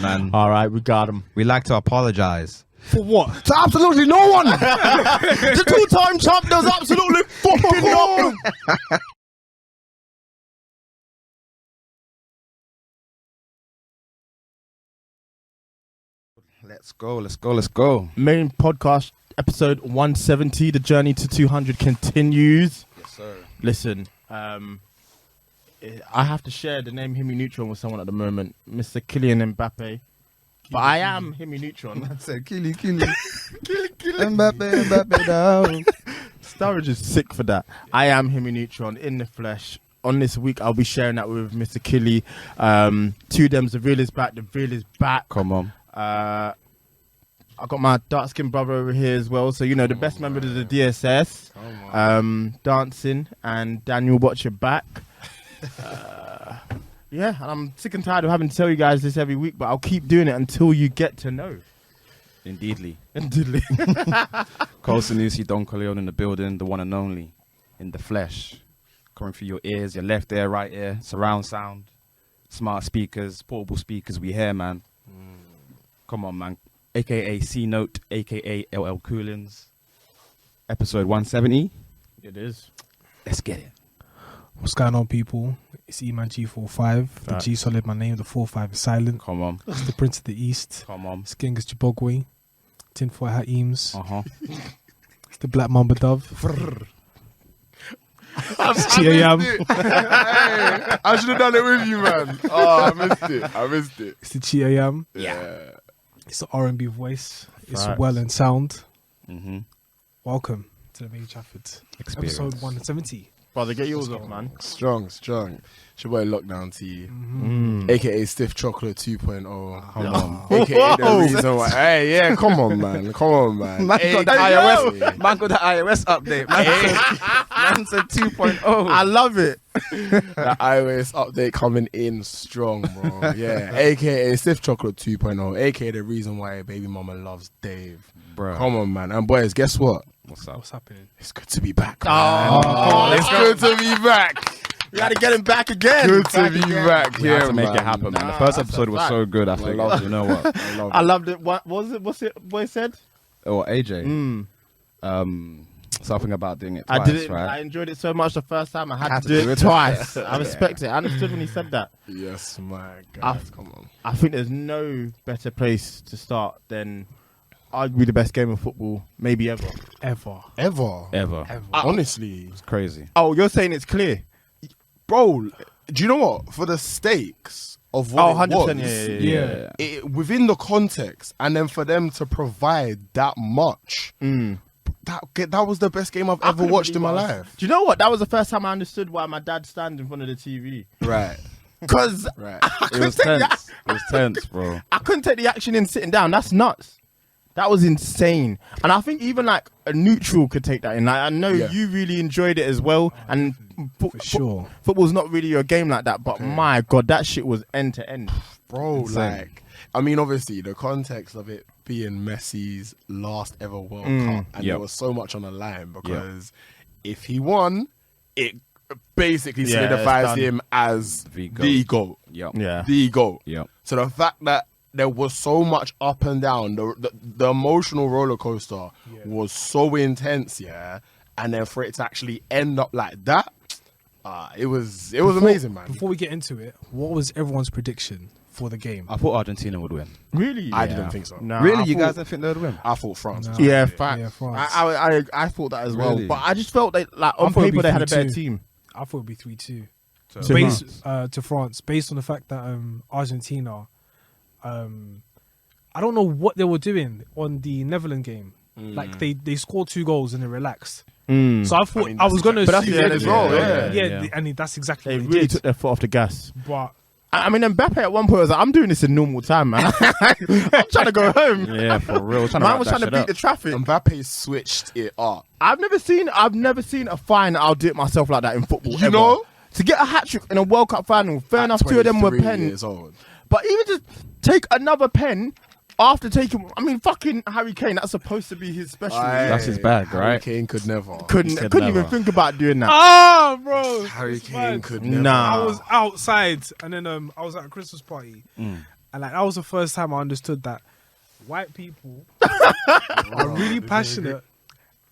Listen, man. All right, we got him. We like to apologize. For what? To absolutely no one. The two-time champ does absolutely fucking nothing. Let's go. Main podcast episode 170. The journey to 200 continues. Yes, sir. Listen, I have to share the name Himi Neutron with someone at the moment, Mr. Kylian Mbappe. But I am Himi Neutron. I said, Killy. Mbappe down. Sturridge is sick for that. I am Himi Neutron in the flesh. On this week, I'll be sharing that with Mr. Killy. Two Dems, the real is back. The real is back. Come on. I got my dark-skinned brother over here as well. So, you know, the best member of the DSS. Dancing. And Daniel, watch your back. Yeah, and I'm sick and tired of having to tell you guys this every week, but I'll keep doing it until you get to know. Indeedly. Cole Sanusi, Don Corleone in the building, the one and only, in the flesh. Coming through your ears, your left ear, right ear, surround sound, smart speakers, portable speakers, we hear, man. Come on, man. AKA C-Note, AKA LL Coolins. Episode 170. It is. Let's get it. What's going on, people? It's Eman G45. The G solid, my name. The 45 is silent. Come on. It's the Prince of the East. Come on. It's Genghis Jabogwe. Tinfoil Hat Eames. It's the Black Mamba Dove. It's Chiayam. I should have done it with you, man. Oh, I missed it. It's the Chiayam. Yeah. It's the R&B voice. It's Facts. well and sound. Mm-hmm. Welcome to the Made In Chafford. Experience. Episode 170. Brother, get yours off, man. Strong. It's your boy Lockdown to you. AKA Stiff Chocolate 2.0. Come on. AKA the reason why. Hey, yeah, come on, man. Man got the iOS update. Man said 2.0. I love it. That iOS update coming in strong, bro. Yeah. AKA Stiff Chocolate 2.0. AKA the reason why baby mama loves Dave. Bro. Come on, man. And boys, guess what? What's up? What's happening? It's good to be back. Oh, It's good to be back. we had to get him back again. Good to be back We had here, to make man. it happen, man. The first episode was so good, I figured. You know what? I loved it. What was it? What's it? What he said? Oh, AJ. Something about doing it twice, I did it. right? I enjoyed it so much the first time. I had to do it twice. I respect it. I understood when he said that. Yes, my guys. Come on. I think there's no better place to start than arguably the best game of football, maybe ever. Ever. Honestly. It's crazy. Oh, you're saying it's clear? Bro, do you know what? For the stakes of what it 100%. was, Yeah. within the context, and then for them to provide that much, that was the best game I've ever watched in my life. Do you know what? That was the first time I understood why my dad stand in front of the TV. Right. Because Right. It was tense. It was tense, bro. I couldn't take the action in sitting down. That's nuts. That was insane. And I think even like a neutral could take that in. Like, I know you really enjoyed it as well. And For sure. football's not really your game like that. But my God, that shit was end to end. Bro, Insane. like, I mean, obviously, the context of it being Messi's last ever World Cup, and there was so much on the line because if he won, it basically solidifies done. him as The the GOAT. Yep. Yeah. The GOAT. Yep. So the fact that there was so much up and down, the emotional roller coaster was so intense, and then for it to actually end up like that, it was amazing, man. Before we get into it, what was everyone's prediction for the game? I thought Argentina would win. Really? I didn't think so. No, Really? I You thought- guys didn't think they would win? I thought France. No. was Yeah, gonna facts. Yeah, France. I thought that as well. Really? But I just felt like I on thought it'd paper be they had a better 3-2. team. I thought it would be 3-2. To Based France. to France, based on the fact that Argentina, I don't know what they were doing on the Netherlands game. Like they scored 2 goals and they relaxed. So I thought mean, I was going to but that's assume the end as well, yeah, and that's exactly They what really did. took their foot off the gas. But I mean, Mbappe at one point was like, I'm doing this in normal time, man. I'm trying to go home. Yeah, for real. Man was trying to beat the traffic. Mbappe switched it up. I've never seen a fine I'll do it myself like that in football. You ever. know? To get a hat-trick in a World Cup final, fair enough, 2 of them were 23 pens. years old. But even just take another pen after taking, I mean, fucking Harry Kane, that's supposed to be his specialty. That's his bag, Harry right? Kane could never. Couldn't even never. think about doing that. oh, bro, Harry it's Kane mad. could never. Nah. I was outside and then I was at a Christmas party And like that was the first time I understood that white people are really passionate,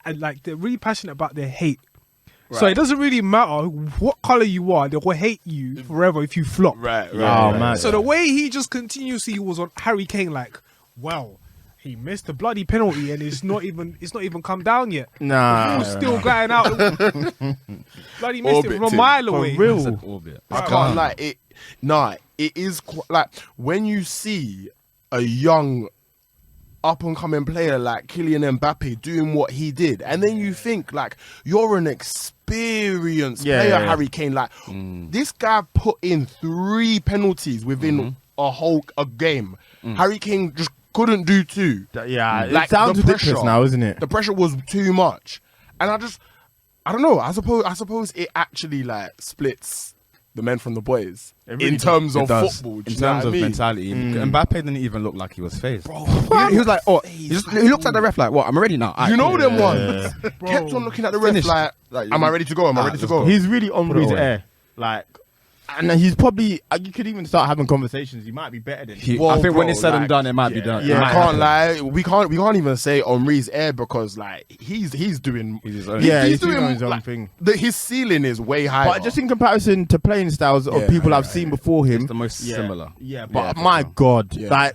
and like they're really passionate about their hate. So it doesn't really matter what color you are; they will hate you forever if you flop. Right. Oh man. So the way he just continuously was on Harry Kane, like, well, he missed the bloody penalty and it's not even come down yet. Nah. He was still going out. Bloody missed it from a mile away. For real. It's an orbit. I can't lie. It is like when you see a young up and coming player like Kylian Mbappe doing what he did, and then you think like you're an experienced player, Harry Kane. Like this guy put in 3 penalties within a game. Harry Kane just couldn't do 2. It sounds ridiculous now, isn't it? The pressure was too much, and I don't know. I suppose it actually like splits the men from the boys in terms of football. In terms of mentality, Mbappe didn't even look like he was phased. He was like, he looked at the ref like, "What? I'm ready now." You know them ones. Kept on looking at the ref like, "Am I ready to go? Am I ready to go?" He's really on Henry's air. Like, and he's probably, you could even start having conversations. He might be better than him. I think when it's said and done, it might be done. Yeah, I can't lie. We can't even say Henry's air because like he's doing He's his own. he's doing his own like, thing. His ceiling is way higher. But just in comparison to playing styles of people I've seen before him, It's the most similar. Yeah, but my God, like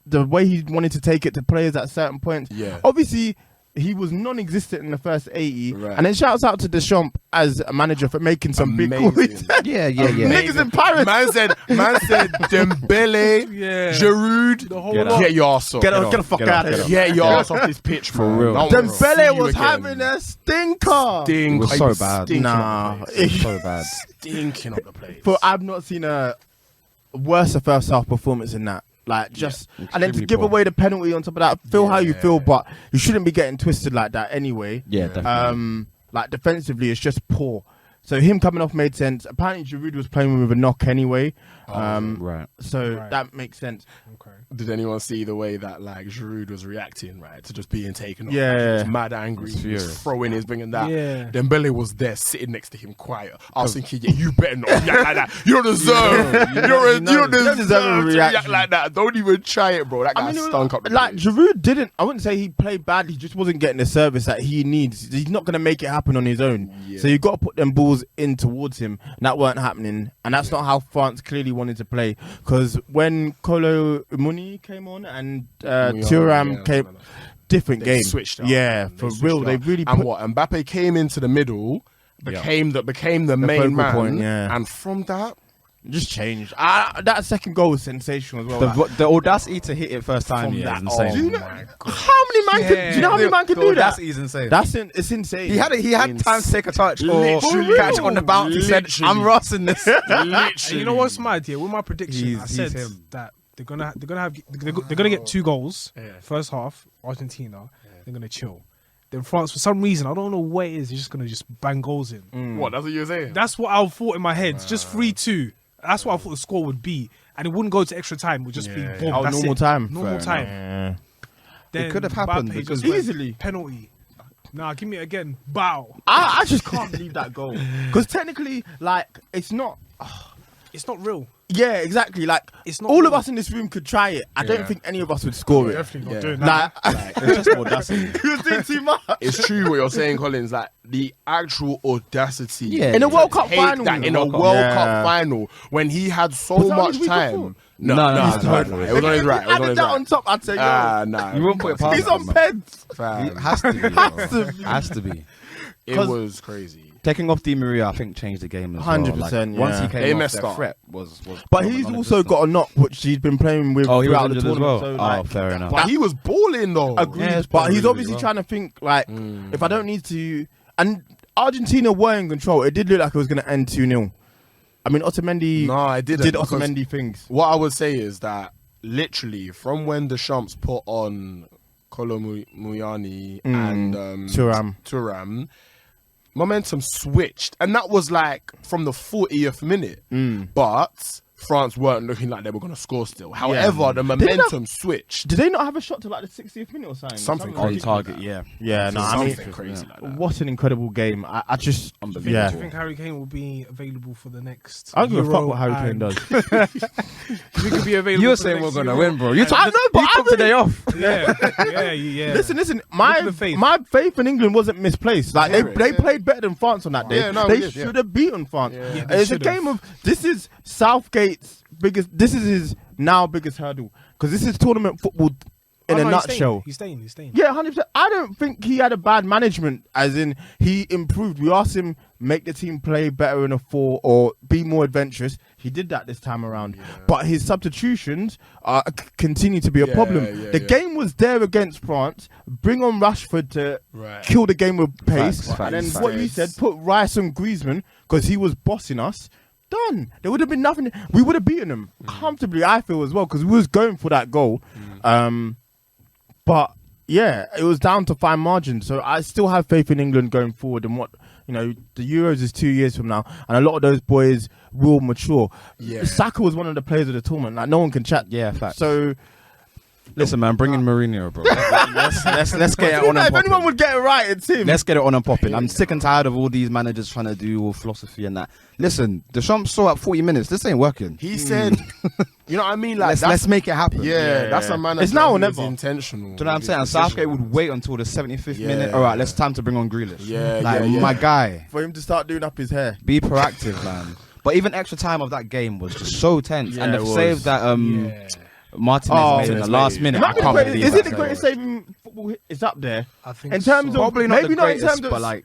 the way he wanted to take it to players at certain points. Yeah. Obviously, he was non-existent in the first 80, Right. and then shouts out to Deschamps as a manager for making some big Amazing. moves. Yeah. Niggas in Paris. Man said Dembele, Giroud, The whole Get lot. get your ass off. Get the fuck out of here. Get your ass off this pitch, For man. real. Don't wanna see Dembele you was again. having a stinker. It was so bad. Nah. It was so bad. Stinking up the place. But I've not seen a worse first half performance than that. Like just and then to extremely give poor. away the penalty on top of that, feel how you feel, but you shouldn't be getting twisted like that anyway. Yeah, definitely. Like defensively, it's just poor. So him coming off made sense. Apparently, Giroud was playing with a knock anyway. Right. So Right. that makes sense. Okay. Did anyone see the way that like Giroud was reacting, right, to just being taken off? Yeah. Like, he was mad angry. He He was was furious. throwing his bringing that. Yeah. Dembele was there sitting next to him quiet. I was thinking, yeah, you better not react like that. You don't deserve. You don't deserve deserve a to react reaction. like that. Don't even try it, bro. That guy stunk up the like place. Giroud didn't. I wouldn't say he played badly. He just wasn't getting the service that he needs. He's not going to make it happen on his own. Yeah. So you got to put them balls in towards him. And that weren't happening. And that's not how France clearly wanted to play. Because when Kolo Muni came on and Thuram came, different They game. switched up. Yeah, They for switched real. up. They really and put. what Mbappe came into the middle, became the main focal man, point, yeah. and from that, Just changed. That second goal was sensational as well. The audacity to hit it first time from is that, insane. Do you know my how many man can? Do you know how many man can do that? Audacity is insane. It's insane. He had time to take a touch or Literally. catch on the bounce. He said, Literally. "I'm rossing this." And you know what's mad? Yeah, with my prediction, He's I said him. that they're gonna get 2 goals first half. Argentina, they're gonna chill. Then France, for some reason, I don't know what it is, they're just gonna bang goals in. What? That's what you were saying. That's what I thought in my head. Just 3-2. That's what I thought the score would be, and it wouldn't go to extra time. It would just be boom. Oh, that's normal it. time. Normal Fair time. Yeah. Then It could have happened Mbappe because just went easily. penalty. Nah, give me it again. Bow. I just can't believe that goal because technically, like, it's not. It's not real. Yeah, exactly. Like, It's not all real. of us in this room could try it. I don't think any of us would score it. Definitely not Yeah. doing that. Like, It's just audacity. he was doing too much. It's true what you're saying, Collins. Like the actual audacity. Yeah. In a to World Cup Take final. that in a World Cup. World Yeah. Cup final when he had so Was that much his week time. before? No, it's it's not. not. It was on his right. It was on Added his that on right. top, I'd say, yo. Nah. You won't put it past He's on him, man. peds. Fam. It has to be. Has bro. to be. Has to be. It was crazy. Taking off Di Maria, I think, changed the game as 100%, well. Like, once yeah. he came They off, messed their up. threat was But he's also got a knock, which he's been playing with Oh, he was throughout the injured as tournament. well. So, like, Fair enough. But he was balling though. Agreed, Yeah, it's but probably he's really obviously well. trying to think like, if I don't need to, and Argentina were in control. It did look like it was going to end 2-0. I mean, Otamendi No, I didn't. did because Otamendi things. What I would say is that literally from when Deschamps put on Kolomuyani and Thuram, momentum switched, and that was like from the 40th minute. But France weren't looking like they were going to score still. However, the momentum switched. Did they not have a shot to like the 60th minute or something? Something On crazy target, like yeah. Yeah, no, I mean, something crazy like that. what an incredible game. I just, Do yeah. you think Harry Kane will be available for the next? I don't give a fuck Euro what Harry Kane and- does. He could be available. You're for the saying we're next gonna Euro win, bro. You and- took I know, but I the day off. Yeah. Listen. Look at the faith. My faith in England wasn't misplaced. Like they played better than France on that day. Yeah, no, they we did, should have beaten France. Yeah. Yeah, they It's a should've. game of this is Southgate's biggest. This is his now biggest hurdle because this is tournament football in Oh, a no, nutshell. He's staying. Yeah, 100%. I don't think he had a bad management, as in he improved. We asked him make the team play better in a 4 or be more adventurous. He did that this time around, but his substitutions continue to be a problem. The game was there against France. Bring on Rashford to kill the game with pace, Facts, and then facts, what you said, put Rice and Griezmann because he was bossing us. Done. There would have been nothing. We would have beaten them comfortably. I feel as well because we was going for that goal. But yeah, it was down to fine margins. So I still have faith in England going forward. And what the Euros is 2 years from now, and a lot of those boys will mature. Yeah. Saka was one of the players of the tournament. Like no one can chat. Yeah, facts. So Listen, man, bring in Mourinho, bro. let's get it on and if anyone popping. would get it right, it's him. Let's get it on and popping. I'm sick and tired of all these managers trying to do all philosophy and that. Listen, Deschamps saw at 40 minutes. This ain't working. He said, you know what I mean? Like Let's make it happen. Yeah, that's a man. It's now or who's never. Intentional. Do you know what I'm saying? Southgate would wait until the 75th Yeah. minute. All right, let's time to bring on Grealish. Yeah, like yeah. my guy. For him to start doing up his hair. Be proactive, man. But even extra time of that game was just so tense, Yeah, and it the was. save that Martinez made in the Martinez last made. minute. Is I can't believe it that the save. greatest saving football? It's up there. I think In terms so. of Probably not maybe the not in greatest, terms of but like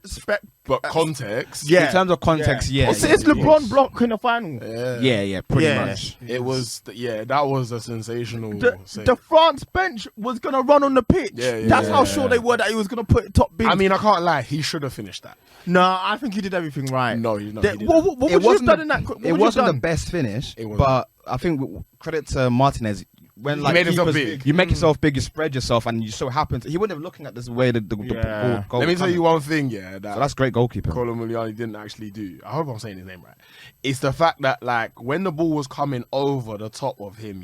But context. Yeah. in terms of context, yeah. It's LeBron block in the final. Yeah, pretty Yeah. much. It was, that was a sensational. save. The France bench was gonna run on the pitch. Yeah, yeah, That's how yeah. sure they were that he was gonna put it top big. I mean, I can't lie. He should have finished that. no, I think he did everything right. No, he didn't. What would It you have wasn't done the- in that? What would It you have wasn't the done? best finish, It wasn't. but I think credit to Martinez. When like made himself keepers- big. you make yourself big, you spread yourself, and you so happen to. He wouldn't have looking at this way the Yeah. goal. Let me tell you coming. one thing, that So that's great goalkeeping. Colin Muliani didn't actually do. I hope I'm saying his name right. It's the fact that like when the ball was coming over the top of him,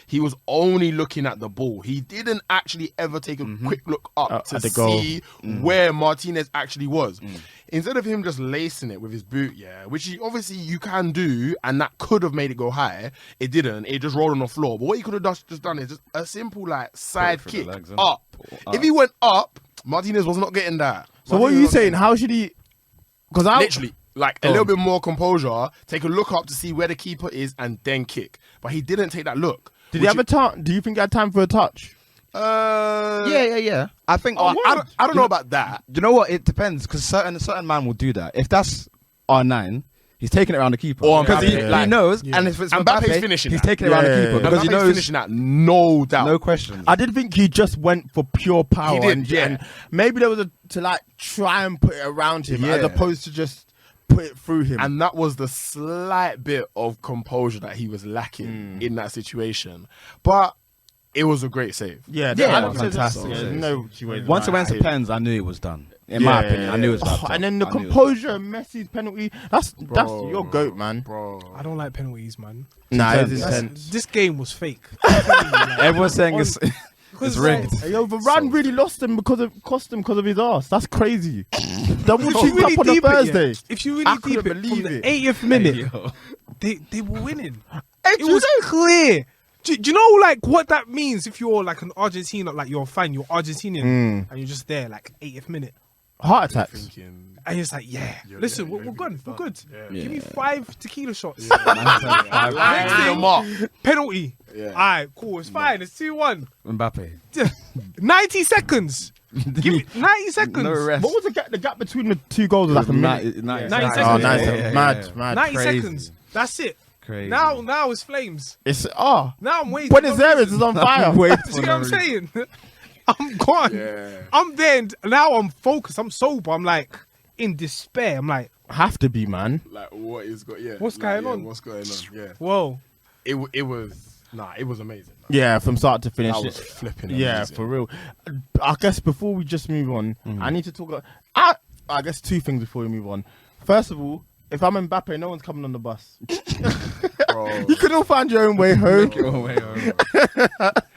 he was only looking at the ball. He didn't actually ever take a quick look up to at the goal. see where Martinez actually was. Instead of him just lacing it with his boot, which obviously you can do, and that could have made it go high. It didn't. It just rolled on the floor. But what he could have just done is just a simple like side through the kick legs, up. innit? If he went up, Martinez was not getting that. So what are you saying? How should he? Because I Literally, like a little bit more composure, take a look up to see where the keeper is, and then kick. But he didn't take that look. did he have a time? Do you think he had time for a touch? Yeah. I think. I don't know about that. You know what? It depends because certain man will do that. If that's R9, he's taking it around the keeper. Or because Mbappe, he like- knows, and if it's And Mbappe, Mbappe's finishing he's that. taking it around the Yeah. keeper because he Mbappe's knows. finishing that, no doubt. No question. I did think he just went for pure power. He did, and, yeah. and maybe there was to like try and put it around him as Yeah. opposed to just put it through him. And that was the slight bit of composure that he was lacking in that situation. But it was a great save. yeah, Yeah, I don't say that's- fantastic. yeah, no two ways Once it about went to pens, I knew it was done. In Yeah, my opinion, I knew it was Oh, done. and then the I knew it was composure and Messi's penalty. That's your goat, man. Bro. I don't like penalties, man. Nah, it's That's- intense. This game was fake. I'm telling you, like, Everyone's saying it's because, rigged. like, Hey, yo, Varane really lost him because of his ass. That's crazy. Double if you cheeked really up on a deep it, Thursday. if you I really deep couldn't it, believe from the it. 80th minute, they were winning. Hey, It was clear. Do you know like what that means if you're like an Argentina, like you're a fan, you're Argentinian, and you're just there like 80th minute, heart attacks. Thinking, and you're just like, listen, we're good, we're good. Give me 5 tequila shots. Line them up. Penalty. Yeah. All right, cool. It's fine. It's 2-1. Mbappe. 90 seconds. Give me 90 seconds. No rest. What was the gap between the two goals? Was like a minute. 90 Oh, seconds. nice. Yeah. Mad. 90 Crazy. seconds. That's it. Crazy. Now it's flames. It's Now I'm waiting. Buenos Aires is on fire. Wait You see what I'm saying? I'm gone. Yeah. I'm there. And now I'm focused. I'm sober. I'm like in despair. I'm like, Have to be, man. Like, what is going on? What's going on? What's going on? Yeah. whoa. It was amazing. Yeah, from start to finish. That was flipping Yeah, amazing. for real. I guess before we just move on, I need to talk. I guess two things before we move on. First of all, if I'm Mbappe, no one's coming on the bus. Bro. You can all find your own way home. Go away,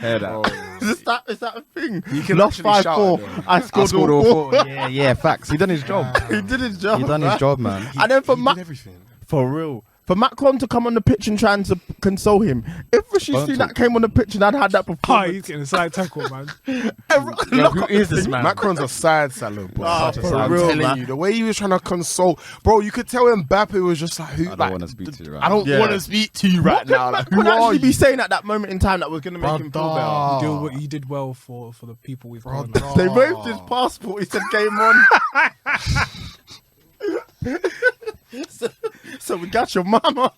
Hear that? Is that a thing? You can Lost actually shout 5-4. at them. I scored all four. Yeah, facts. He done his job. He did his job. He done his job, man. And then for He did everything. For real. For Macron to come on the pitch and try and console him. If Rishi Don't Sunak talk. came on the pitch and I'd had that Oh, performance. he's getting a side tackle, man. Yo, who is this man? Macron's a side salad, bro. Ah, Such a for side I'm real, telling man. you, the way he was trying to console, bro, you could tell Mbappe was just like, who? I don't like, wanna speak to you right I don't now. want Yeah. to speak to you right now. Like, who could are actually you? be saying at that moment in time that was going to make him feel better. You did well for the people we've got. on. Brother. They waved his passport. He said, "Game on." so we got your mama.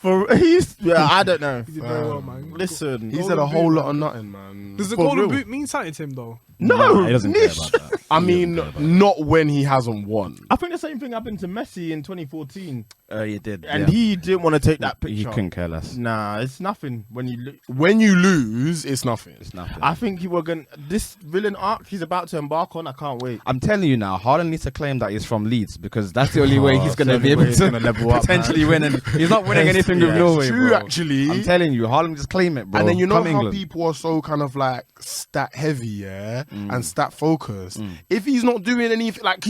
I don't know. You did very well, man. Listen, He said a whole lot of nothing, man. Does the For golden real. boot mean something to him though? no, he doesn't care Nish. about that. I mean, not when he hasn't won. I think the same thing happened to Messi in 2014, He did. and he didn't want to take that picture. He couldn't care less. Nah, it's nothing when you look. When you lose, it's nothing. It's nothing. I think he were going this villain arc he's about to embark on. I can't wait. I'm telling you now, Haaland needs to claim that he's from Leeds because that's the only way he's going to it's the be only able way to he's gonna level up, potentially win. And he's not winning Yes, anything yeah. with Norway, True, bro. actually. I'm telling you, Haaland just claim it, bro. And then you know Come how England. people are so kind of like stat heavy, yeah, and stat focused. If he's not doing anything, like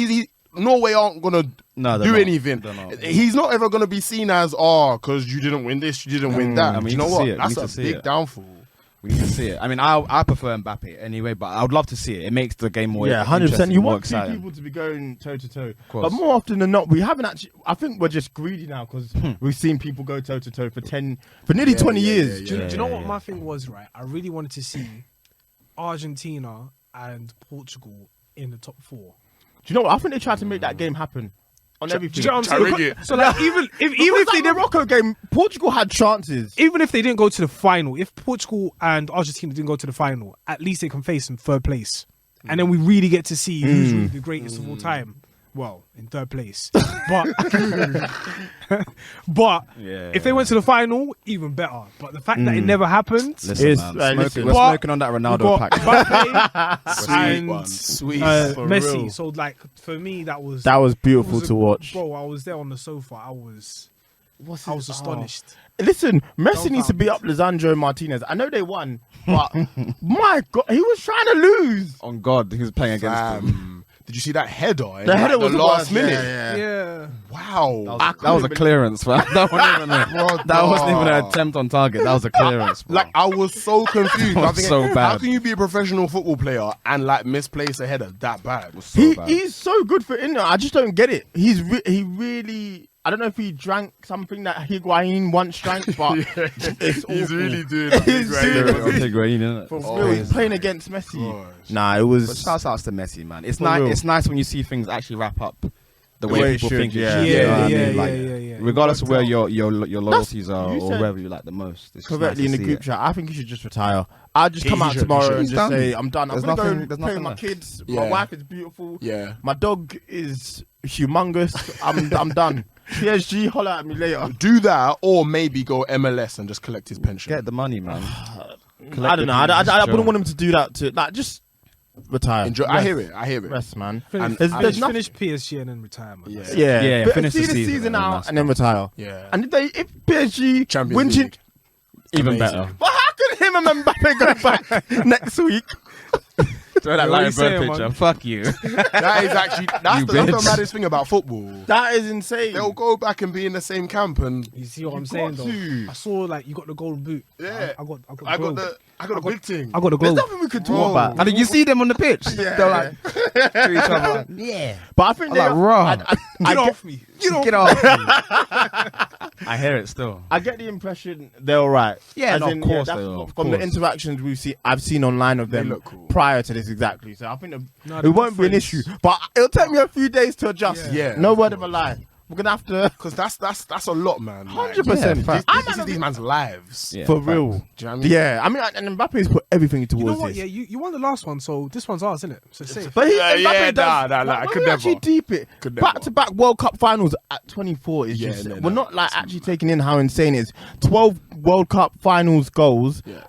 Norway aren't gonna No, they're do not. anything. They're not. He's not ever gonna be seen as because you didn't win this, you didn't win that. I mean, Do you you know need to what? see it. You That's need a to see big it. downfall. We need to see it. I mean, I prefer Mbappe anyway, but I would love to see it. It makes the game more Yeah, 100%. interesting, You more want two exciting. people to be going toe to toe, course. but more often than not, we haven't actually. I think we're just greedy now because we've seen people go toe to toe for nearly 20 years. Do you know what my thing was, right? I really wanted to see Argentina and Portugal in the top 4. Do you know what? I think they tried to make that game happen on everything. Do you know what Try I'm rig saying? it. So like, even if that they didn't, Morocco game, Portugal had chances. even if they didn't go to the final, if Portugal and Argentina didn't go to the final, at least they can face in third place, and then we really get to see who's really the greatest of all time. Well, in third place, but Yeah. if they went to the final, even better. But the fact that it never happened, Listen, It's- man, listen. smoking, we're But smoking on that we Ronaldo got pack. Mbappe Sweet and one, sweet. For Messi. real. So like for me, that was beautiful was a- to watch. Bro, I was there on the sofa. I was astonished. Listen, Messi needs to beat up Lisandro Martinez. I know they won, but my God, he was trying to lose. On God, he was playing against him. Did you see that header? In The header the was the last worst. minute. Yeah. Wow. That was a clearance, man. That wasn't even that wasn't even an attempt on target. That was a clearance, bro. Like I was so confused. I was think, so How bad. can you be a professional football player and like misplace a header that bad? So bad. He's so good for Inter. I just don't get it. He really. I don't know if he drank something that Higuain once drank, but it's awful. He's really doing. He's doing I'll take Higuain, innit? For Oh, real, he's yeah. playing against Messi. Gosh. Nah, it But was. shouts outs to Messi, man. It's For nice. real. It's nice when you see things actually wrap up the way way it people should, think. yeah. It should, Yeah, you know what I yeah, mean? yeah, Like, yeah. regardless of where your loyalties are you or said wherever you like the most. It's just Correctly nice in to the see group it. chat. I think he should just retire. I'll just Yeah, come he out should, tomorrow he should. and He's just done. say I'm done. I'm There's gonna nothing- go there's play with nothing my left. kids. Yeah. My wife is beautiful. Yeah. My dog is humongous. I'm done. PSG, holler at me later. Do that, or maybe go MLS and just collect his pension. Get the money, man. I don't know. I wouldn't want him to do that. To like just retire. Enjoy. I Rest. hear it. I hear it. Rest, man. Finish, There's nothing. finish PSG and then retirement. Yeah. Yeah, Yeah, finish see the season and then out that's and then retire. Yeah. And if PSG Champions win, League. Even Amazing. better. but how could him and Mbappe go back next week? Throw that What are you lion saying, bird picture. man? Fuck you. That is actually that's You the bitch. maddest thing about football. That is insane. They'll go back and be in the same camp, and You see what I'm got saying though? to. I saw like you got the golden boot. Yeah. I got I the got globe. the big thing. I got the There's globe. nothing we could talk Bro. about. And then you see them on the pitch. Yeah. They're like to each other. Like, yeah. But I think I'm they like, raw. Get off me. Get off. I hear it still. I get the impression they're all right. Yeah, As no, of in, course that's they are, of from the course. interactions I've seen online of them look cool. prior to this exactly. So I think No, it they're won't be an friends. issue. But it'll take me a few days to adjust. Yeah. No of word of a course. lie. We're gonna have to Because that's a lot, man. 100%. This I'm is these man's lives. Yeah, for facts. real. Do you know what I mean? Yeah, I mean, and Mbappe's put everything towards You know what? this. Yeah, you won the last one, so this one's ours, isn't it? So safe. But Yeah, Mbappe does. nah, I like, could when we never. actually deep it. Could never. Back-to-back World Cup finals at 24 is Yeah, just. no, we're no, not like it's actually taking in how insane it is. 12 World Cup finals goals. Yeah.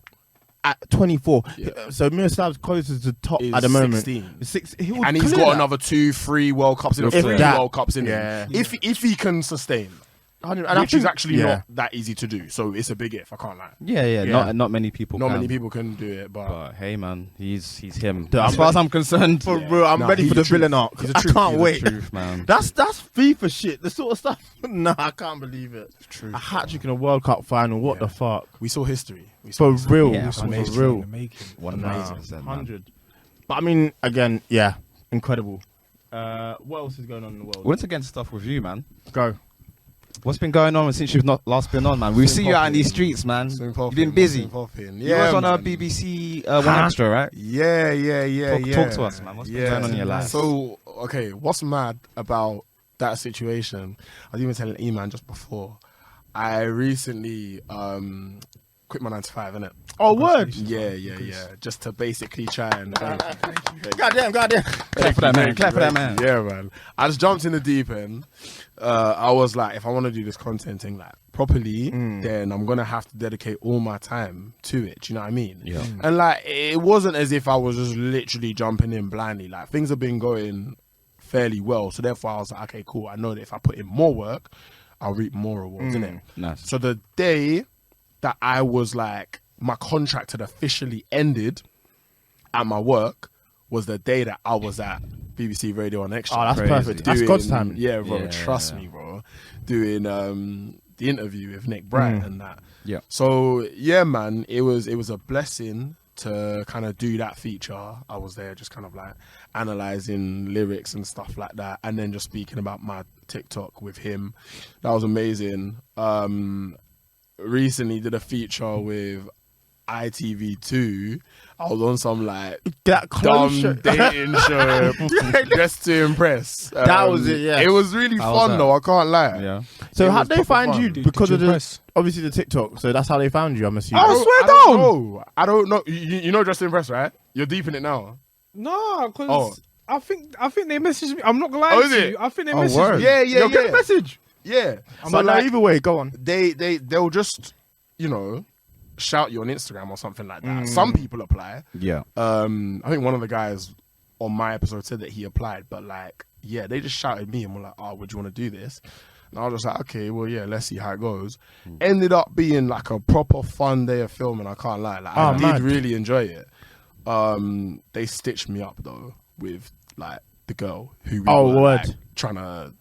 at 24. Yeah. So Miroslav's closest to top Is at the moment. 16. And he's got another 2-3 World Cups in, or If 3 that. World Cups in Yeah. him. If he can sustain, which is actually not that easy to do. So it's a big if. I can't lie. Yeah. Not many people. Not can. many people can do it, But hey, man, he's him. Dude, As far as I'm concerned, For real, I'm ready he's for the the truth. villain arc. He's the I truth. can't He's the wait. truth, man. That's FIFA shit. The sort of stuff. Nah, I can't believe it. True. A hat trick in a World Cup final. What the fuck? We saw history. For real. Yeah, For amazing. real. The making. 100%, man. 100. But I mean, again, yeah, incredible. What else is going on in the world? Once again, stuff with you, man. Go. What's been going on since you've not last been on, man? We see you out in these streets, man. You've been busy. You was on a BBC One Extra, right? Yeah. Talk to us, man. What's been going on in your life? So, okay, what's mad about that situation? I was even telling Eman just before. I recently quit my 9 to 5, innit? Oh, word. Yeah. Just to basically try and. Goddamn. Clap for that, man. Clap for that, man. Yeah, man. I just jumped in the deep end. I was like, if I want to do this content thing like properly, then I'm gonna have to dedicate all my time to it. Do you know what I mean? Yeah. And like, it wasn't as if I was just literally jumping in blindly. Like, things have been going fairly well, so therefore I was like, okay, cool. I know that if I put in more work, I'll reap more rewards, innit? Nice. So the day that I was like, my contract had officially ended at my work was the day that I was at BBC Radio 1 Extra. Oh, that's Crazy. perfect. That's God's timing. Yeah, bro. Yeah. Trust me, bro. Doing the interview with Nick Bright and that. Yeah. So yeah, man, it was a blessing to kind of do that feature. I was there just kind of like analyzing lyrics and stuff like that, and then just speaking about my TikTok with him. That was amazing. Recently did a feature with ITV2. I was on some like That dumb closure. dating show just to impress. That was it, yeah. It was really How was fun that? though, I can't lie. Yeah. So It how'd was they proper find fun. you? Did Because you of the impress? obviously the TikTok. So that's how they found you. I'm assuming. Oh, swear I down. don't know. I don't know. You know Just to Impress, right? You're deep in it now. No, because Oh. I think they messaged me. I'm not gonna lie Oh, to is it? you. I think they Oh, messaged word. me. Yeah. Yo, get a message. Yeah. So like, either way, go on. They'll just, shout you on Instagram or something like that. Some people apply. Yeah. I think one of the guys on my episode said that he applied, but like, yeah, they just shouted me and were like, "Oh, would you want to do this?" And I was just like, "Okay, well, yeah, let's see how it goes." Ended up being like a proper fun day of filming. I can't lie, like I mad. did really enjoy it. They stitched me up though with like the girl who we were word. like, trying to,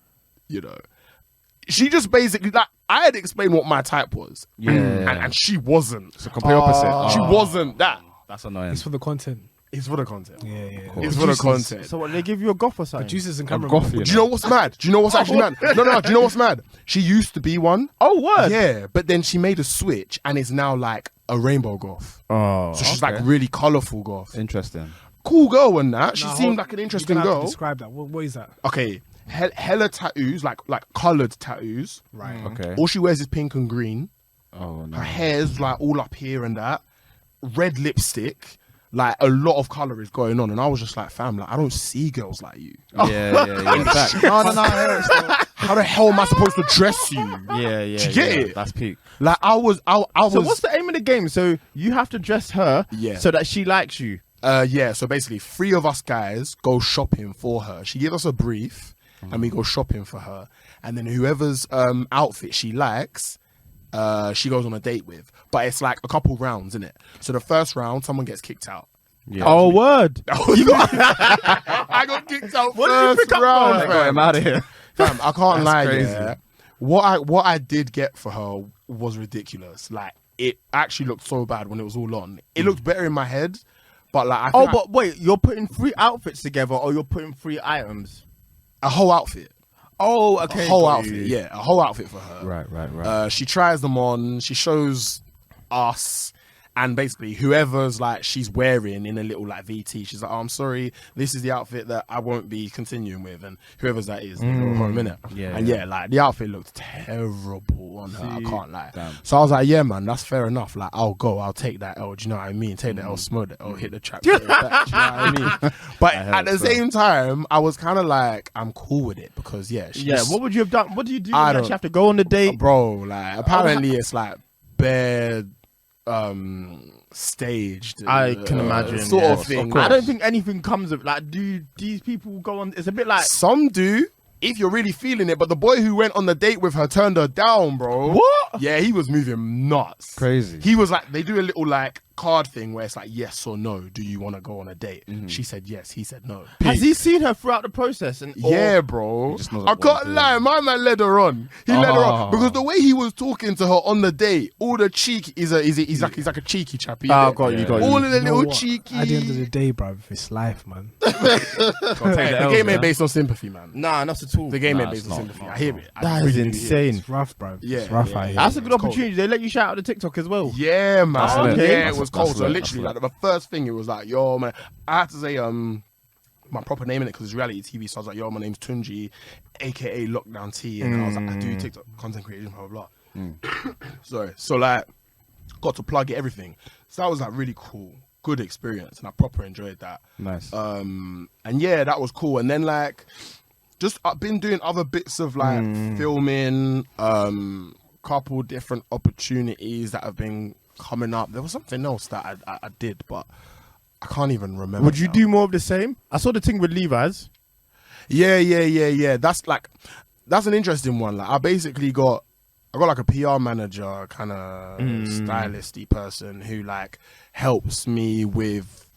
she just basically like I had explained what my type was, Yeah. and she wasn't. It's a complete opposite. She wasn't that. That's annoying. It's for the content. It's for the content. Yeah. It's for the content. So what, they give you a goth or something? Producers and camera. goth, Do you know what's mad? Do you know what's actually mad? No. Do you know what's mad? She used to be one. Oh, word. Yeah, but then she made a switch and is now like a rainbow goth. Oh. So she's okay. like really colourful goth. Interesting. Cool girl and that. She seemed like an interesting You're gonna have girl. to describe that. What is that? Okay, hella tattoos, like coloured tattoos. Right. Okay. All she wears is pink and green. Oh no. Her hair's like all up here and that. Red lipstick. Like a lot of colour is going on, and I was just like, fam, like I don't see girls like you. Yeah. Fact. No. How the hell am I supposed to dress you? Yeah. Do you get it? That's peak. Like I was. So what's the aim of the game? So you have to dress her so that she likes you. Yeah. So basically, 3 of us guys go shopping for her. She gives us a brief, and we go shopping for her. And then whoever's outfit she likes, she goes on a date with. But it's like a couple rounds, innit? So the first round, someone gets kicked out. Yeah. Oh, word. I got kicked out What did you first pick up round, for? Got fam. him out of here. Fam, I can't lie. crazy. Yeah. What I did get for her was ridiculous. Like it actually looked so bad when it was all on. It looked better in my head, but like I think But wait, you're putting 3 outfits together or you're putting 3 items? a whole outfit. Oh, okay. A whole got outfit, you. yeah, a whole outfit for her. Right. She tries them on. She shows us, and basically whoever's like she's wearing in a little like VT, she's like, "Oh, I'm sorry, this is the outfit that I won't be continuing with," and whoever's that is, they'll go home, innit? Yeah, and yeah. yeah, like the outfit looked terrible on her. I can't lie. Damn. So I was like, "Yeah, man, that's fair enough. Like, I'll go. I'll take that L. Do you know what I mean? Take the L, smoke the L, hit the track. Put it back, do you know what I mean? But at the same time, I was kind of like, I'm cool with it because she's, What would you have done? What do you do? I You don't- actually have to go on the date. bro, like apparently it's like bare staged. I can imagine. Sort yes, of thing. I don't think anything comes of like. Do these people go on? It's a bit like Some do, if you're really feeling it. But the boy who went on the date with her turned her down, bro. what? Yeah, he was moving nuts. Crazy. He was like, they do a little like card thing where it's like yes or no. Do you want to go on a date? She said yes. He said no. Has he seen her throughout the process? And Yeah, bro. just knows I what can't to do. lie. My man led her on. He led her on Oh. because the way he was talking to her on the date, all the cheek he's like a cheeky chappy. Oh, got you, got you. All of the You know little what? cheeky. At the end of the day, bruv, it's life, man. Hey, the game ain't based on sympathy, man. Nah, not at all. The game Nah, ain't based it's on not, sympathy. not I hear at all. it. I That is really do hear it. insane. It's rough, bruv. Yeah, It's rough yeah, out here. That's a good It's cold. opportunity. They let you shout out the TikTok as well. Yeah, man. That's lit. Yeah, That's- it was that's cold. So lit. literally, That's like the first thing, it was like, yo, man. I had to say my proper name in it because it's reality TV. So I was like, yo, my name's Tunji, aka Lockdown T, and I was like, I do TikTok content creation, blah blah blah. Sorry. So like, got to plug it, everything. So that was like really cool, good experience, and I proper enjoyed that. Nice. And yeah, that was cool. And then like, just I've been doing other bits of like filming, couple different opportunities that have been coming up. There was something else that I did, but I can't even remember. Would you now. do more of the same? I saw the thing with Levi's. Yeah. That's an interesting one. Like I got like a PR manager, kind of stylisty person who like helps me with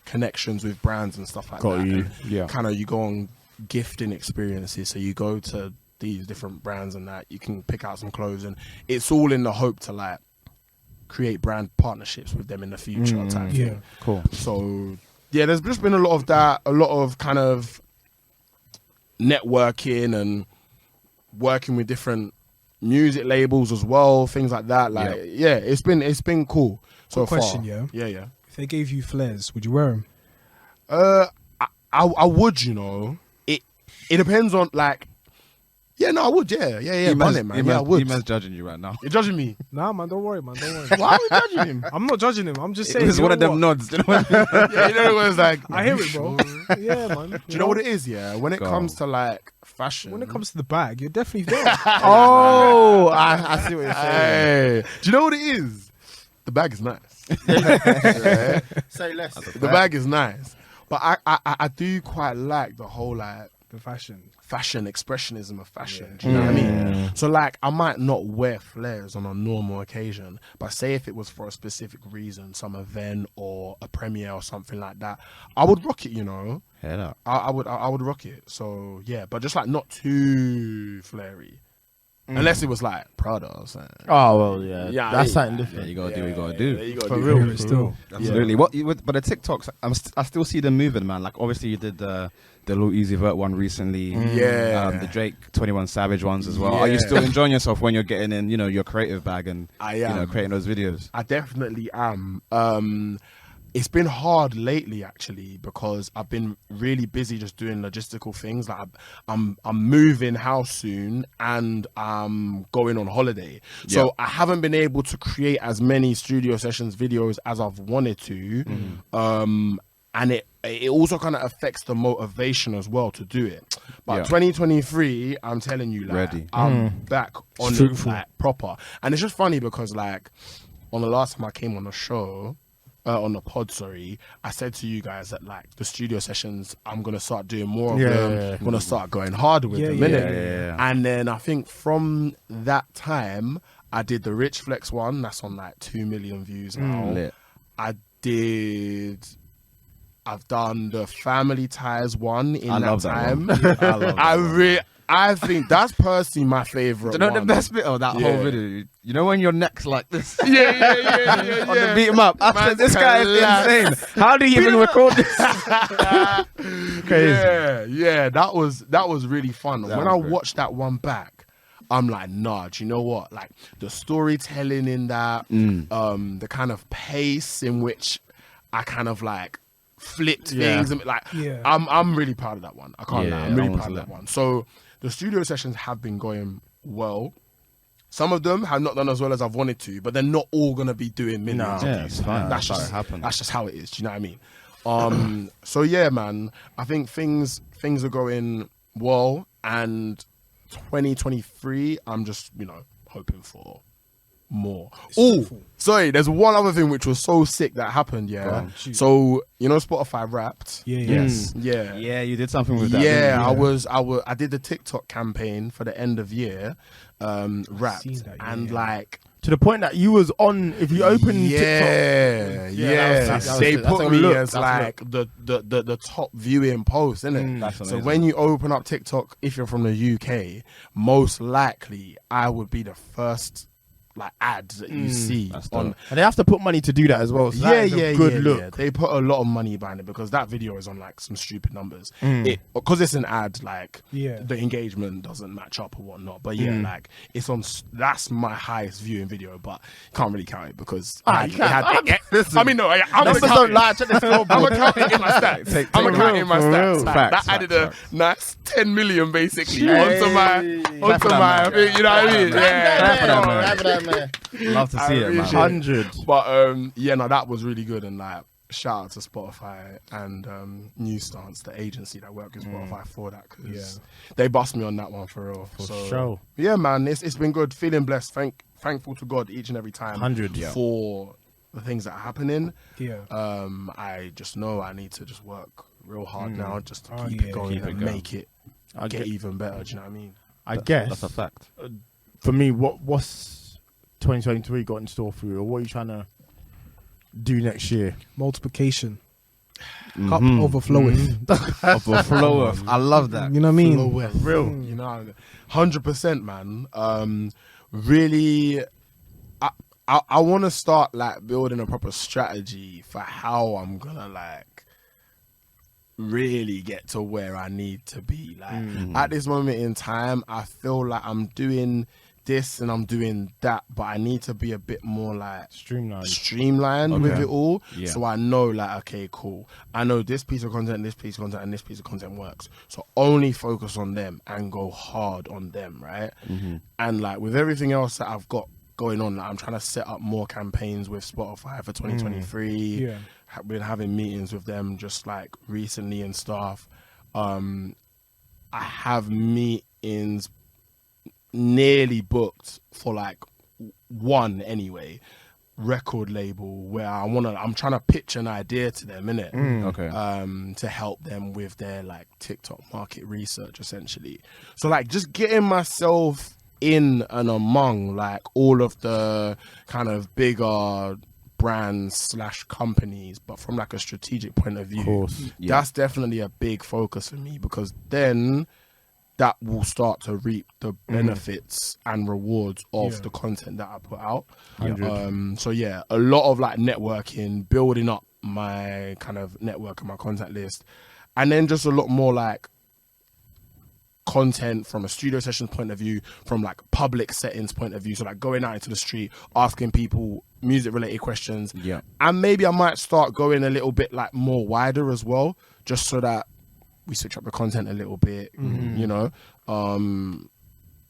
connections with brands and stuff like Got that. you. And Yeah. kind of you go on gifting experiences. So you go to these different brands and that you can pick out some clothes, and it's all in the hope to like create brand partnerships with them in the future. Type Yeah. thing. Cool. So yeah, there's just been a lot of that, a lot of kind of networking and working with different music labels as well, things like that. Like yeah, it's been cool so Quick question, far. yeah? Yeah. If they gave you flares, would you wear them? I would, you know. It depends on like. Yeah, no, I would. Yeah. Run it, man. Yeah, I would. Eman's judging you right now. You're judging me. Nah, man, don't worry, man. Don't worry. Why are we judging him? I'm not judging him. I'm just saying. It was you one know of them what? nods. You know what I mean? Yeah, you know, it was like. I hear it, bro. Yeah, man. Do you know what it is? Yeah, when it Go. comes to like fashion. When it comes to the bag, you're definitely there. Oh, I see what you're saying. Hey, do you know what it is? The bag is nice. Yeah. Say less. The bag is nice, but I do quite like the whole like The fashion. fashion expressionism of fashion. Do you know what I mean? So like, I might not wear flares on a normal occasion, but say if it was for a specific reason, some event or a premiere or something like that, I would rock it. You know, Head up. I would rock it. So yeah, but just like not too flary, unless it was like Prada or something. Oh well, yeah. Yeah, That's yeah, something Yeah, different. you gotta do what you gotta do. You gotta For do real, it. for Still. real. Absolutely. But the TikToks, I still see them moving, man. Like obviously you did the Lil Uzi Vert one recently. Yeah. The Drake 21 Savage ones as well. Are you Yeah. still enjoying yourself when you're getting in, your creative bag and I you am. know, creating those videos? I definitely am. It's been hard lately, actually, because I've been really busy just doing logistical things. Like I'm moving house soon, and I'm going on holiday, so Yeah. I haven't been able to create as many studio sessions videos as I've wanted to. And it also kind of affects the motivation as well to do it. But Yeah. 2023, I'm telling you, like, Ready. I'm back on it, Fruitful. like proper. And it's just funny because like on the last time I came on the show, on the pod, sorry, I said to you guys that like the studio sessions, I'm gonna start doing more of them. I'm gonna start going harder with them, innit? Yeah. And then I think from that time, I did the Rich Flex one. That's on like 2 million views now. Lit. I've done the Family Ties one in I that love that time. one. I love that one. I think that's personally my favorite. Do you know one. the best bit of that Yeah. whole video? You know when your neck's like this? Yeah. On the beat him up. I said, Man's this guy is collapsed. insane. How do you even record this? Yeah, that was really fun. That When was I great. watched that one back, I'm like, nah, do you know what? Like the storytelling in that, the kind of pace in which I kind of like flipped Yeah. things, and like Yeah. I'm really proud of that one. I can't Yeah, lie, I'm really that proud of one's that one. So the studio sessions have been going well. Some of them have not done as well as I've wanted to, but they're not all gonna be doing millions No. of Yeah, views. it's fine. That's That's how just it happens. That's just how it is. Do you know what I mean? So yeah, man. I think things are going well, and 2023, I'm just hoping for more. It's Oh, awful. sorry. There's one other thing which was so sick that happened. Go Yeah. on. Shoot. So you know Spotify Wrapped. Yeah. Yes. Yeah. Yeah, you did something with that. Yeah, didn't you? I did the TikTok campaign for the end of year, Wrapped, seen that, and yeah. like. To the point that you was on, if you open TikTok. Yeah, that was- they that's put a me look, as that's a like the top viewing post, innit? That's So amazing. when you open up TikTok, if you're from the UK, most likely I would be the first like ad that you see That's on. dope. And they have to put money to do that as well. So that is a good look. Yeah. They put a lot of money behind it because that video is on like some stupid numbers. Because it's an ad, like Yeah. the engagement doesn't match up or whatnot. But yeah, like it's on. That's my highest viewing video, but can't really count it because you can't. Listen, I mean, no, I'm gonna numbers count don't it. lie. Check the I'm gonna count it in my stats. Take I'm gonna it. count it in my For stats. real. Like, Facts, that added facts. a nice 10 million basically Hey. onto my Clap for that, man. you know what I mean? Clap for that, man. Clap for that, man. Love to I see it, appreciate man. it. 100. But yeah, no, that was really good, and like shout out to Spotify and New Stance, the agency that worked with Spotify for that, because they bust me on that one for real. So sure. yeah, man, it's been good. Feeling blessed. Thankful to God each and every time 100, yeah. for the things that are happening. Yeah. I just know I need to just work real hard now just to Oh, keep yeah, it going keep it and going. make it I get get- even better. Do you know what I mean? I guess That's a fact. for me, what's 2023 got in store for you, or what are you trying to do next year? Multiplication. Mm-hmm. Cup overflowing. Overflow. I love that. You know what I mean? Floweth. Real. You know, 100%, man. Really, I want to start like building a proper strategy for how I'm gonna like really get to where I need to be. Like at this moment in time, I feel like I'm doing this and I'm doing that, but I need to be a bit more like streamlined with it all. Yeah. So I know like, okay, cool. I know this piece of content, this piece of content, and this piece of content works. So only focus on them and go hard on them, right? And like with everything else that I've got going on, like, I'm trying to set up more campaigns with Spotify for 2023. Yeah. Been having meetings with them just like recently and stuff. I have meetings nearly booked for like one anyway record label where I'm trying to pitch an idea to them, innit? Okay. To help them with their like TikTok market research essentially. So like just getting myself in and among like all of the kind of bigger brands / companies, but from like a strategic point of view. Of course. Yeah. That's definitely a big focus for me, because then that will start to reap the benefits and rewards of the content that I put out. So yeah, a lot of like networking, building up my kind of network and my contact list, and then just a lot more like content from a studio sessions point of view, from like public settings point of view. So like going out into the street, asking people music related questions. Yeah. And maybe I might start going a little bit like more wider as well, just so that we switch up the content a little bit, you know?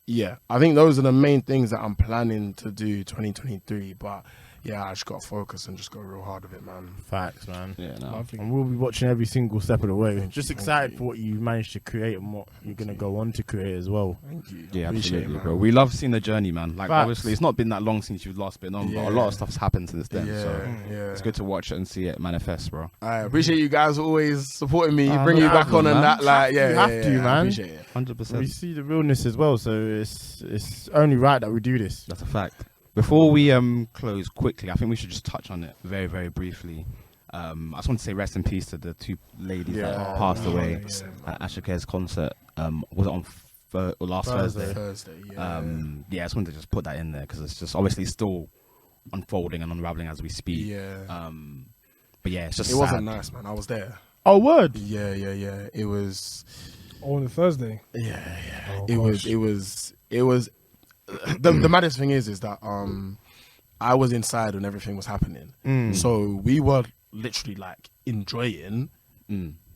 Yeah, I think those are the main things that I'm planning to do 2023, but yeah, I just got to focus and just go real hard with it, man. Facts, man. Yeah, no. And we'll be watching every single step of the way. Just excited for what you managed to create and what you're going to go on to create as well. Thank you. Yeah, Appreciate absolutely, it, bro. man. We love seeing the journey, man. Like, Facts. obviously, it's not been that long since you've last been on, but a lot of stuff's happened since then. So it's good to watch it and see it manifest, bro. I appreciate you guys always supporting me, Ah, bringing no you back on problem, and man. that. Like, yeah, You have to, man. I appreciate it. 100%. We see the realness as well, so it's only right that we do this. That's a fact. Before we close quickly, I think we should just touch on it very, very briefly. I just want to say rest in peace to the two ladies that passed away at Asake's concert. Was it on last Thursday? Thursday, Yeah, I just wanted to just put that in there because it's just obviously still unfolding and unraveling as we speak. yeah. But yeah, it's just It wasn't sad. nice, man. I was there. Oh, word. Yeah. It was. On a Thursday. Yeah. Oh, It was. The maddest thing is that I was inside when everything was happening, so we were literally like enjoying.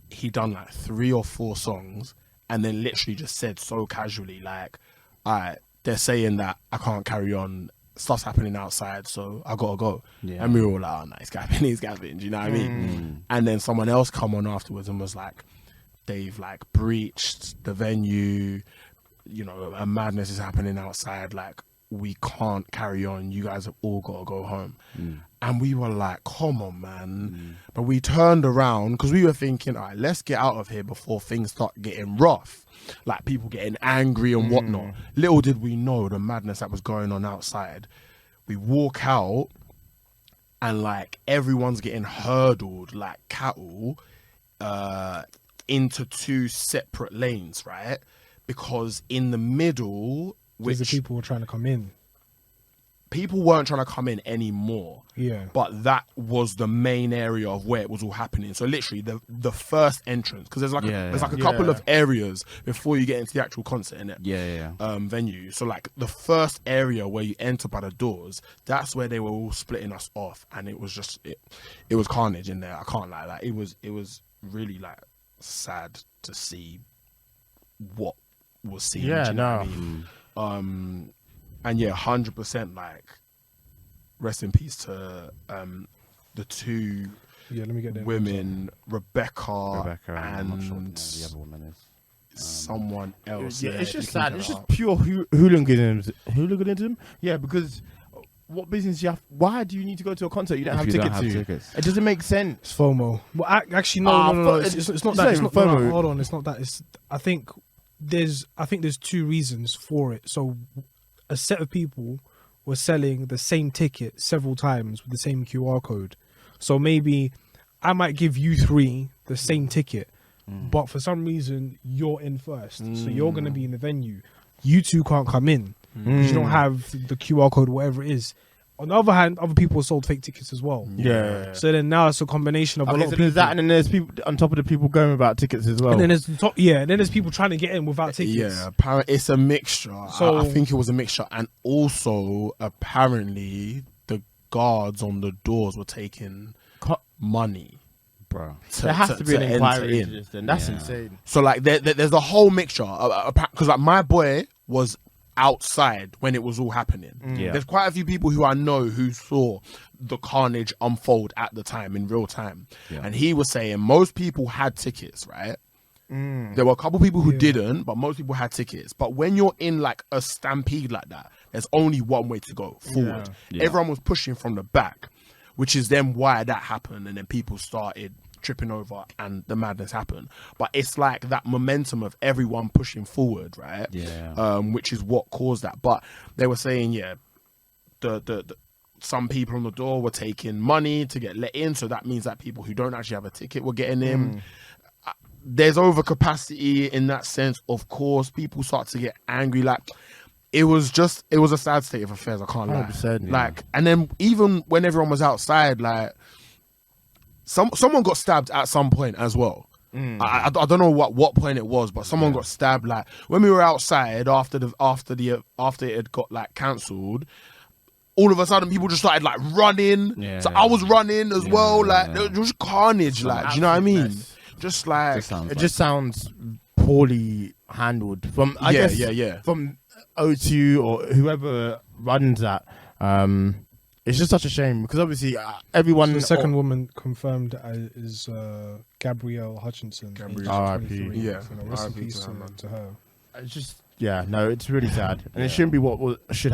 He done like 3 or 4 songs, and then literally just said so casually like, "Alright, they're saying that I can't carry on. Stuff's happening outside, so I gotta go." Yeah. And we were all like, "Oh, no, he's gapping." Do you know what I mean? And then someone else come on afterwards and was like, "They've like breached the venue. You know, a madness is happening outside. Like, we can't carry on. You guys have all got to go home. And we were like, come on, man. But we turned around because we were thinking, all right, let's get out of here before things start getting rough. Like people getting angry and whatnot. Little did we know the madness that was going on outside. We walk out and like everyone's getting hurdled like cattle into two separate lanes, right? Because in the middle, Because the people were trying to come in. people weren't trying to come in anymore. Yeah. But that was the main area of where it was all happening. So literally the first entrance, because there's like a couple of areas before you get into the actual concert in it. Venue. So like the first area where you enter by the doors, that's where they were all splitting us off, and it was just it was carnage in there. I can't lie. Like it was really like sad to see what was seen. Yeah, do you know what I mean? And yeah, 100% like rest in peace to the two let me get them women, Rebecca I'm not sure what and the other woman is. someone else. Yeah, it's if just you can sad. get It's it just up. pure hooliganism. Hooliganism? Yeah, because what business you have? Why do you need to go to a concert you don't If have you don't tickets have to? tickets. It doesn't make sense. It's FOMO. Well, actually, no. It's not it's that. not It's even not FOMO. FOMO. Hold on. It's not that. It's. I think there's two reasons for it. So, a set of people were selling the same ticket several times with the same QR code. So maybe I might give you three the same ticket, but for some reason you're in first, so you're going to be in the venue. You two can't come in because you don't have the QR code, whatever it is. On the other hand, other people sold fake tickets as well. Yeah. So then now it's a combination of a lot Okay, of so people. there's that, and then there's people on top of the people going without tickets as well. And then there's and then there's people trying to get in without tickets. Yeah, apparently it's a mixture. So- I think it was a mixture, and also apparently the guards on the doors were taking money. Bro. there has to be an enter inquiry in. into this. Then that's Yeah. insane. So like there's a whole mixture because like my boy was outside when it was all happening. Yeah. There's quite a few people who I know who saw the carnage unfold at the time in real time, Yeah. and he was saying most people had tickets, right? There were a couple people who didn't, but most people had tickets. But when you're in like a stampede like that, there's only one way to go forward. Yeah. Everyone was pushing from the back, which is then why that happened, and then people started tripping over and the madness happened. But it's like that momentum of everyone pushing forward, right? Yeah. Which is what caused that. But they were saying, yeah, the some people on the door were taking money to get let in, so that means that people who don't actually have a ticket were getting in. There's overcapacity in that sense, of course. People start to get angry. Like it was a sad state of affairs. I can't lie. 100%, Like, and then even when everyone was outside, like someone got stabbed at some point as well. I don't know what point it was, but someone got stabbed. Like when we were outside after it had got like cancelled, all of a sudden people just started like running. Yeah. So I was running as well. Like Yeah. it was carnage. Like, do you know what I mean? mess. Just like It just sounds poorly handled from I Yeah, guess yeah. from O2 or whoever runs that. It's just such a shame because obviously everyone. The second woman confirmed is Gabrielle Hutchinson. Gabrielle. R.I.P. 23. Yeah, So, rest in R.I.P. peace to her, man. to her. It's just it's really sad, and it shouldn't be what should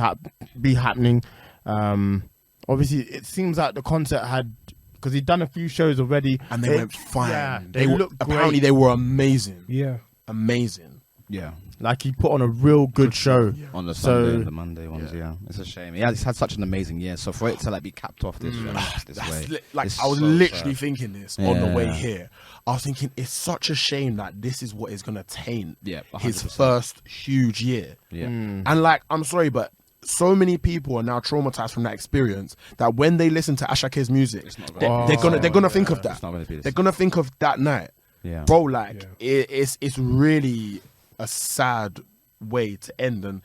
be happening. Obviously, it seems like the concert had because he'd done a few shows already, and they went fine. Yeah, they were looked apparently great. they were amazing. Yeah. Amazing. Yeah. Like he put on a real good show. On the So- Sunday and the Monday ones, yeah. It's a shame. Yeah, he's had such an amazing year. So for it to like be capped off this That's way, like it's I was so literally sad. thinking this on the way Yeah. here. I was thinking it's such a shame that this is what is gonna taint Yeah, his 100%. first huge year. Yeah. And like I'm sorry, but so many people are now traumatized from that experience that when they listen to Asake's music, not they're gonna think of that. It's not gonna be this. They're gonna think of that night. Yeah. Bro, like it's really a sad way to end. And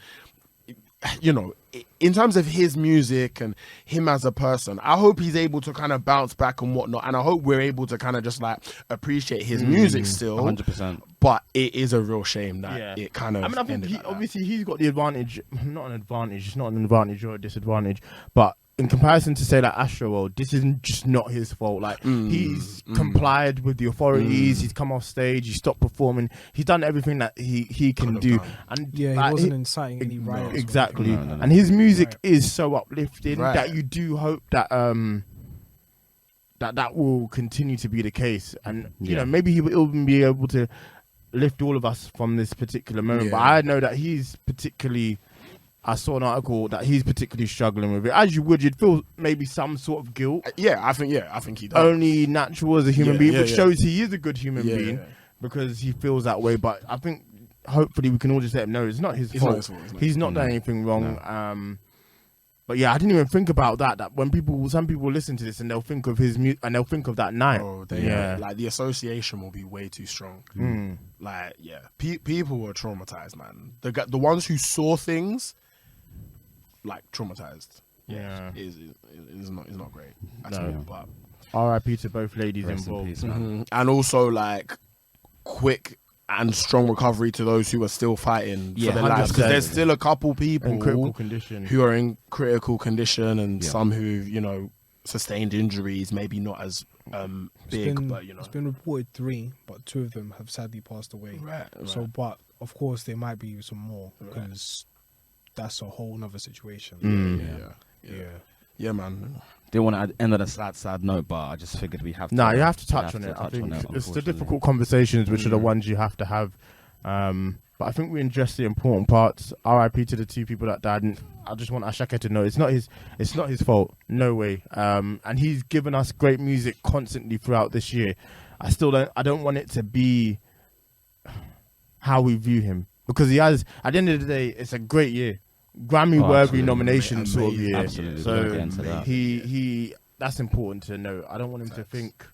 you know, in terms of his music and him as a person, I hope he's able to kind of bounce back and whatnot, and I hope we're able to kind of just like appreciate his music still. 100%. But it is a real shame that it kind of I mean, I think ended like that. obviously he's got the advantage. Not an advantage. It's not an advantage or a disadvantage. But in comparison to say like Astro World, this is just not his fault. Like he's complied with the authorities. He's come off stage. He stopped performing. He's done everything that he can do. And Yeah, like, he wasn't inciting any riots. Exactly. No. And his music is so uplifting Right. that you do hope that that will continue to be the case. And you know, maybe he will even be able to lift all of us from this particular moment. Yeah. But I know that he's particularly. I saw an article that he's particularly struggling with it. As you would, you'd feel maybe some sort of guilt. I think he does. Only natural as a human Yeah, being, yeah, which yeah. shows he is a good human Yeah, being yeah. because he feels that way. But I think hopefully we can all just let him know it's not his It's not fault. his fault, it's not He's his not done anything wrong. But yeah, I didn't even think about that. That when some people listen to this and they'll think of his music and they'll think of that night. Bro, like the association will be way too strong. Like, yeah, people were traumatized, man. The ones who saw things, like traumatized. Yeah. Is not great at No. all. But R.I.P. to both ladies Rest in involved. peace, man. and also like quick and strong recovery to those who are still fighting Yeah, for their lives, because 100%. there's still a couple people In critical condition. who are in critical condition, and Yeah. some who sustained injuries, maybe not as big, but it's been reported 3, but 2 of them have sadly passed away. Right. So, but of course there might be some more because that's a whole nother situation. Yeah, man. Didn't want to end on a sad note, but I just figured we have to. No, you have to touch on it. I think it's the unfortunately. difficult conversations which are the ones you have to have. But I think we addressed the important parts. R.I.P. to the 2 people that died. And I just want Asake to know it's not his fault. No way. And he's given us great music constantly throughout this year. I don't want it to be how we view him, because he has. At the end of the day, it's a great year. Grammy-worthy absolutely. nomination sort of year. Absolutely. So We'll get into that. he that's important to know. I don't want him to think,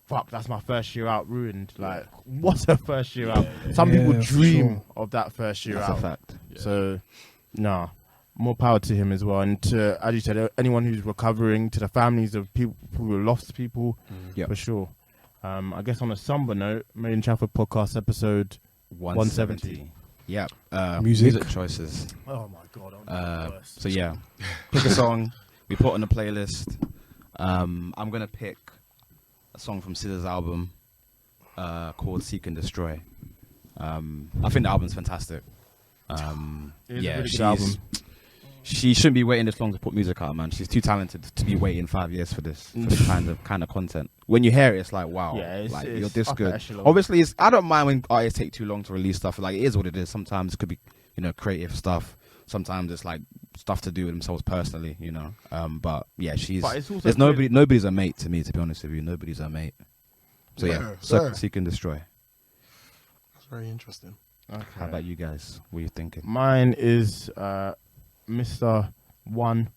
fuck, that's my first year out ruined. Like, what's a first year out? Some people for dream sure. of that first year That's out. a fact. So, nah, more power to him as well. And to, as you said, anyone who's recovering, to the families of people who lost people, Yep. for sure. I guess on a somber note, Made in Chafford podcast episode 170. Yeah. Music. choices. Oh my god. So yeah, pick a song. We put on the playlist. I'm gonna pick a song from SZA's album called "Seek and Destroy." I think the album's fantastic. It is a Yeah, really good album. she shouldn't be waiting this long to put music out, man. She's too talented to be waiting 5 years for this kind of content. When you hear it, it's like, wow, Yeah, it's- like it's you're this upper good. echelon. Obviously, I don't mind when artists take too long to release stuff. Like, it is what it is. Sometimes it could be, creative stuff. Sometimes it's like stuff to do with themselves personally, But yeah, But it's also there's nobody's a mate to me, to be honest with you. Nobody's a mate. So yeah, Fair. Seek and Destroy. That's very interesting. How about you guys? What are you thinking? Mine is Mr. One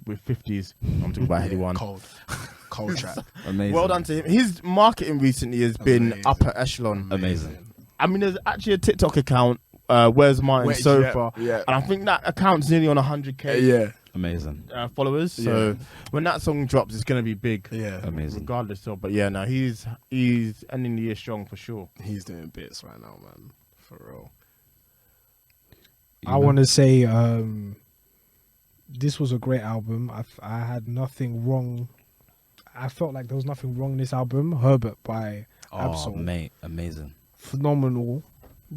with 50s. I'm talking about Heady One. Cold chat. Amazing. Well done to him. His marketing recently has been Amazing. upper echelon. Amazing. I mean, there's actually a TikTok account, Where's Martin Wait, Sofa, yeah. and I think that account's nearly on 100k Yeah. Amazing. followers. So Yeah. when that song drops, it's gonna be big. Yeah. Amazing. Regardless of, but yeah, no, he's ending the year strong for sure. He's doing bits right now, man. For real. I want to say this was a great album. I had nothing wrong. I felt like there was nothing wrong in this album. Herbert by Oh, Absol. mate, amazing. Phenomenal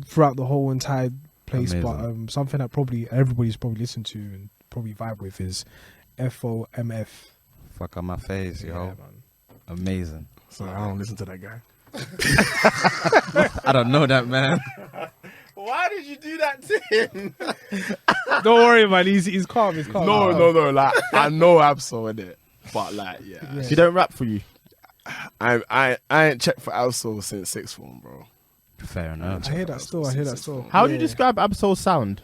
throughout the whole entire place. Amazing. But something that probably everybody's probably listened to and probably vibe with is FOMF. Fuck on my face, yo. Yeah, man. Amazing. So I don't listen to that guy. I don't know that, man. Why did you do that to him? Don't worry, man. He's calm. He's calm. No. Like I know Absol in it, but like, yeah. She don't rap for you. I ain't checked for Absol since sixth form, bro. Fair enough. I hear that still. How do you describe Absol's sound?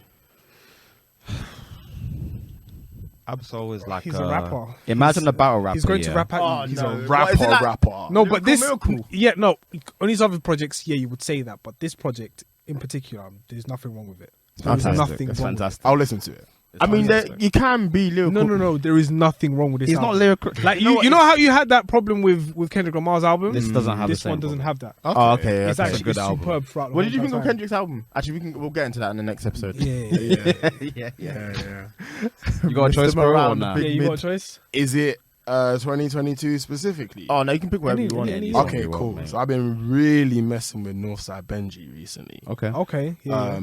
Absol is like He's a rapper. Imagine a battle rapper. He's going to yeah. rap at Oh, you. He's no. a What, is it like- rapper. No, but this, Miracle? yeah, no. On his other projects, yeah, you would say that, but this project in particular, there's nothing wrong with it. There's Fantastic. nothing It's wrong fantastic. I'll listen to it. I mean, Fantastic. you can be lyrical. No. There is nothing wrong with this. He's album. not lyrical. Like you know how you had that problem with Kendrick Lamar's album. This doesn't have the This same one doesn't problem. have that. Oh, okay. It's okay. actually good album. superb throughout the What whole did you think of time. Kendrick's album? Actually, we'll get into that in the next episode. Yeah. yeah. You got a choice, Mr. bro, or Morale, nah? the Yeah, big you mid. got a choice. Is it 2022 specifically? Oh no, you can pick whatever you want. any- Okay, Okay, well, cool. mate. So I've been really messing with Northside Benji recently. Okay. Okay. Yeah.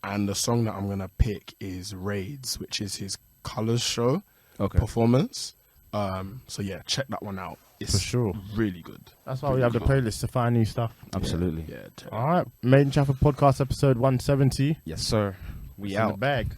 And the song that I'm gonna pick is Raids, which is his Colors show Okay. performance. So yeah, check that one out. It's For sure. really good. That's why we have the playlist to find new stuff. Absolutely. Yeah, check All right, Made in Chafford podcast episode 170. Yes, sir. It's We in the out. bag.